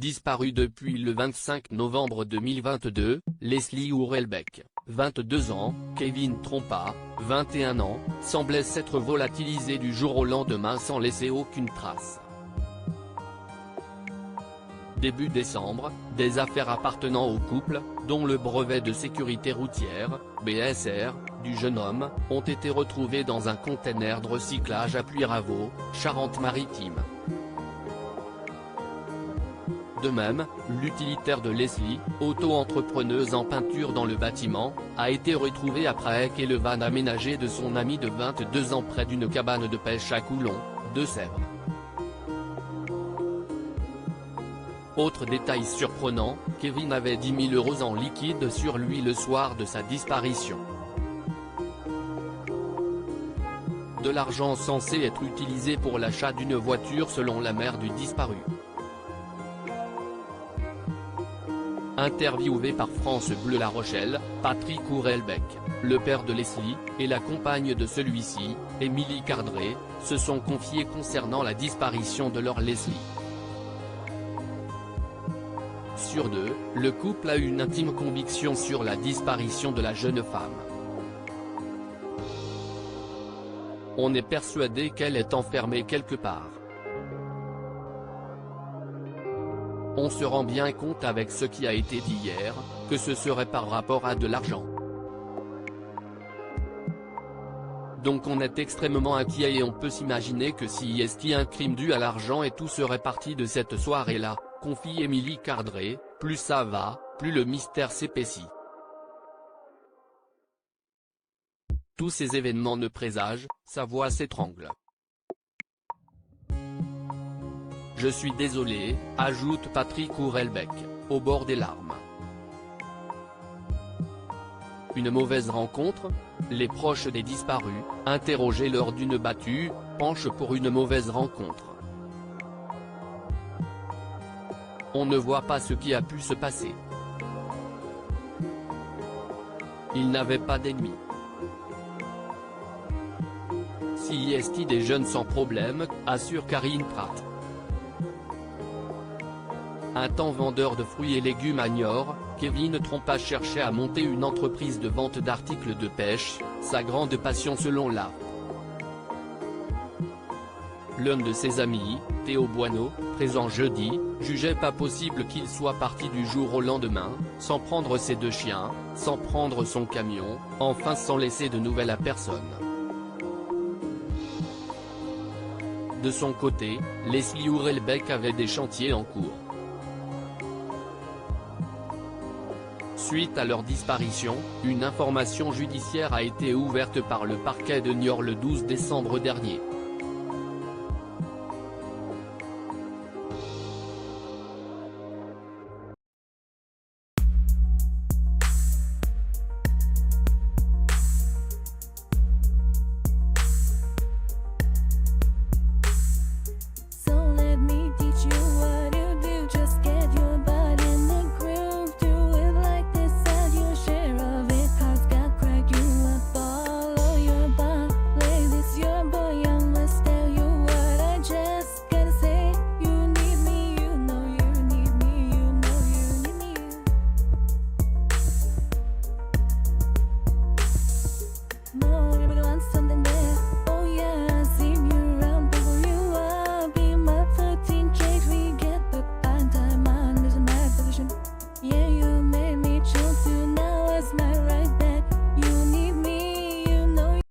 Disparue depuis le 25 novembre 2022, Leslie Hurlbeck, 22 ans, Kevin Trompa, 21 ans, semblait s'être volatilisé du jour au lendemain sans laisser aucune trace. Début décembre, des affaires appartenant au couple, dont le brevet de sécurité routière, BSR, du jeune homme, ont été retrouvées dans un container de recyclage à Puyraveau, Charente-Maritime. De même, l'utilitaire de Leslie, auto-entrepreneuse en peinture dans le bâtiment, a été retrouvé après et le van aménagé de son ami de 22 ans près d'une cabane de pêche à Coulon, Deux-Sèvres. Autre détail surprenant, Kevin avait 10 000 € en liquide sur lui le soir de sa disparition. De l'argent censé être utilisé pour l'achat d'une voiture selon la mère du disparu. Interviewé par France Bleu La Rochelle, Patrick Hurlbeck, le père de Leslie, et la compagne de celui-ci, Émilie Cardré, se sont confiés concernant la disparition de leur Leslie. Sur deux, le couple a une intime conviction sur la disparition de la jeune femme. On est persuadé qu'elle est enfermée quelque part. On se rend bien compte avec ce qui a été dit hier, que ce serait par rapport à de l'argent. Donc on est extrêmement inquiet et on peut s'imaginer que s'il y a un crime dû à l'argent et tout serait parti de cette soirée-là, confie Émilie Cardré, plus ça va, plus le mystère s'épaissit. Tous ces événements ne présagent, sa voix s'étrangle. Je suis désolé, ajoute Patrick Hurlbeck, au bord des larmes. Une mauvaise rencontre? Les proches des disparus, interrogés lors d'une battue, penchent pour une mauvaise rencontre. On ne voit pas ce qui a pu se passer. Il n'avait pas d'ennemis. Si y est des jeunes sans problème, assure Karine Pratt. Un temps vendeur de fruits et légumes à Niort, Kevin Trompa cherchait à monter une entreprise de vente d'articles de pêche, sa grande passion selon l'art. L'un de ses amis, Théo Boineau, présent jeudi, jugeait pas possible qu'il soit parti du jour au lendemain, sans prendre ses 2 chiens, sans prendre son camion, enfin sans laisser de nouvelles à personne. De son côté, Leslie Hurlbeck avait des chantiers en cours. Suite à leur disparition, une information judiciaire a été ouverte par le parquet de Niort le 12 décembre dernier.